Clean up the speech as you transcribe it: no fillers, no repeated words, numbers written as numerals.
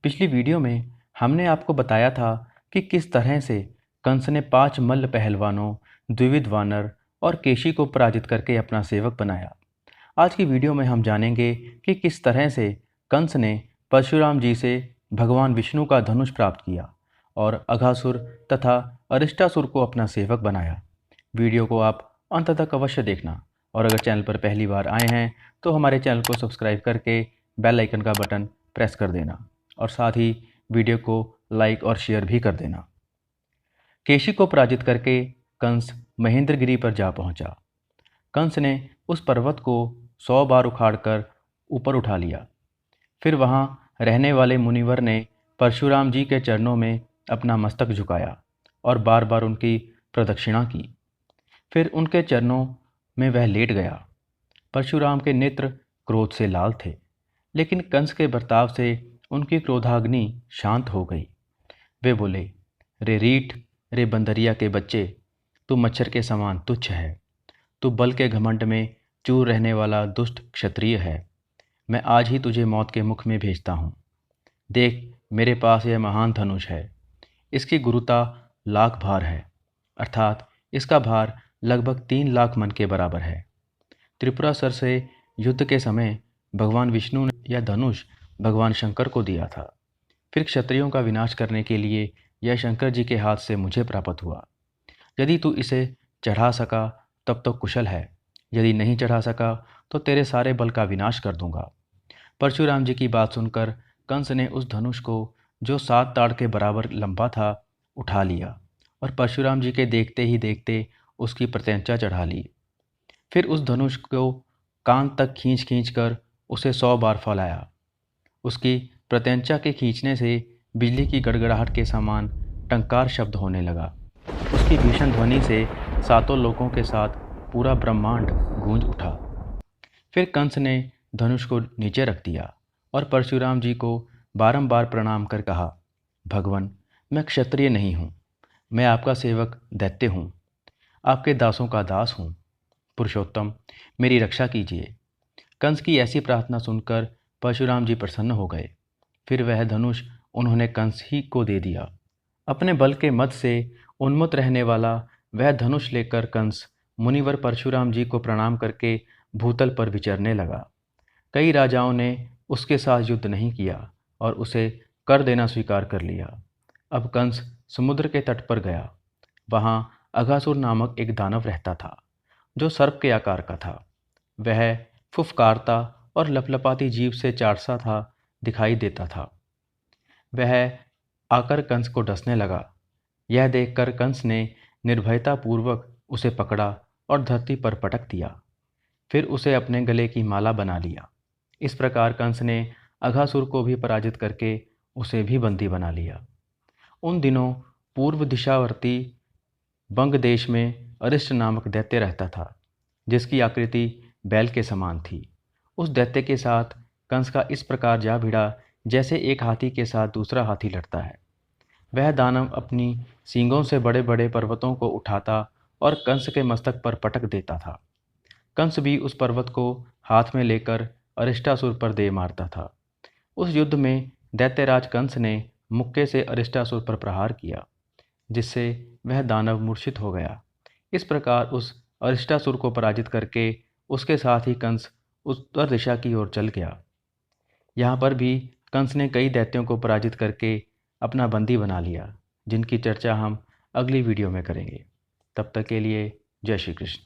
पिछली वीडियो में हमने आपको बताया था कि किस तरह से कंस ने 5 मल्ल पहलवानों, द्विविध वानर और केशी को पराजित करके अपना सेवक बनाया। आज की वीडियो में हम जानेंगे कि किस तरह से कंस ने परशुराम जी से भगवान विष्णु का धनुष प्राप्त किया और अघासुर तथा अरिष्टासुर को अपना सेवक बनाया। वीडियो को आप अंत तक अवश्य देखना और अगर चैनल पर पहली बार आए हैं तो हमारे चैनल को सब्सक्राइब करके बेल आइकन का बटन प्रेस कर देना और साथ ही वीडियो को लाइक और शेयर भी कर देना। केशी को पराजित करके कंस महेंद्रगिरी पर जा पहुंचा। कंस ने उस पर्वत को 100 बार उखाड़कर ऊपर उठा लिया। फिर वहां रहने वाले मुनिवर ने परशुराम जी के चरणों में अपना मस्तक झुकाया और बार बार उनकी प्रदक्षिणा की। फिर उनके चरणों में वह लेट गया। परशुराम के नेत्र क्रोध से लाल थे, लेकिन कंस के बर्ताव से उनकी क्रोधाग्नि शांत हो गई। वे बोले, रे रीठ, रे बंदरिया के बच्चे, तू मच्छर के समान तुच्छ है। तू बल के घमंड में चूर रहने वाला दुष्ट क्षत्रिय है। मैं आज ही तुझे मौत के मुख में भेजता हूँ। देख, मेरे पास यह महान धनुष है। इसकी गुरुता लाख भार है, अर्थात इसका भार लगभग 3 लाख मन के बराबर है। त्रिपुरासुर से युद्ध के समय भगवान विष्णु ने यह धनुष भगवान शंकर को दिया था। फिर क्षत्रियों का विनाश करने के लिए यह शंकर जी के हाथ से मुझे प्राप्त हुआ। यदि तू इसे चढ़ा सका तब तो कुशल है, यदि नहीं चढ़ा सका तो तेरे सारे बल का विनाश कर दूंगा। परशुराम जी की बात सुनकर कंस ने उस धनुष को, जो 7 ताड़ के बराबर लंबा था, उठा लिया और परशुराम जी के देखते ही देखते उसकी प्रत्यंचा चढ़ा ली। फिर उस धनुष को कान तक खींच खींच कर उसे 100 बार फैलाया। उसकी प्रत्यंचा के खींचने से बिजली की गड़गड़ाहट के समान टंकार शब्द होने लगा। उसकी भीषण ध्वनि से 7 लोकों के साथ पूरा ब्रह्मांड गूंज उठा। फिर कंस ने धनुष को नीचे रख दिया और परशुराम जी को बारंबार प्रणाम कर कहा, भगवान, मैं क्षत्रिय नहीं हूँ, मैं आपका सेवक दैत्य हूँ, आपके दासों का दास हूँ। पुरुषोत्तम, मेरी रक्षा कीजिए। कंस की ऐसी प्रार्थना सुनकर परशुराम जी प्रसन्न हो गए। फिर वह धनुष उन्होंने कंस ही को दे दिया। अपने बल के मद से उन्मत्त रहने वाला वह धनुष लेकर कंस मुनिवर परशुराम जी को प्रणाम करके भूतल पर विचरने लगा। कई राजाओं ने उसके साथ युद्ध नहीं किया और उसे कर देना स्वीकार कर लिया। अब कंस समुद्र के तट पर गया। वहाँ अघासुर नामक एक दानव रहता था, जो सर्प के आकार का था। वह फुफकारता और लपलपाती जीभ से चाटता था दिखाई देता था। वह आकर कंस को डसने लगा। यह देखकर कंस ने निर्भयतापूर्वक उसे पकड़ा और धरती पर पटक दिया। फिर उसे अपने गले की माला बना लिया। इस प्रकार कंस ने अघासुर को भी पराजित करके उसे भी बंदी बना लिया। उन दिनों पूर्व दिशावर्ती बंग देश में अरिष्ट नामक दैत्य रहता था, जिसकी आकृति बैल के समान थी। उस दैत्य के साथ कंस का इस प्रकार जा भिड़ा जैसे एक हाथी के साथ दूसरा हाथी लड़ता है। वह दानव अपनी सींगों से बड़े बड़े पर्वतों को उठाता और कंस के मस्तक पर पटक देता था। कंस भी उस पर्वत को हाथ में लेकर अरिष्टासुर पर दे मारता था। उस युद्ध में दैत्यराज कंस ने मुक्के से अरिष्टासुर पर प्रहार किया, जिससे वह दानव मूर्छित हो गया। इस प्रकार उस अरिष्टासुर को पराजित करके उसके साथ ही कंस उत्तर दिशा की ओर चल गया। यहाँ पर भी कंस ने कई दैत्यों को पराजित करके अपना बंदी बना लिया, जिनकी चर्चा हम अगली वीडियो में करेंगे। तब तक के लिए जय श्री कृष्ण।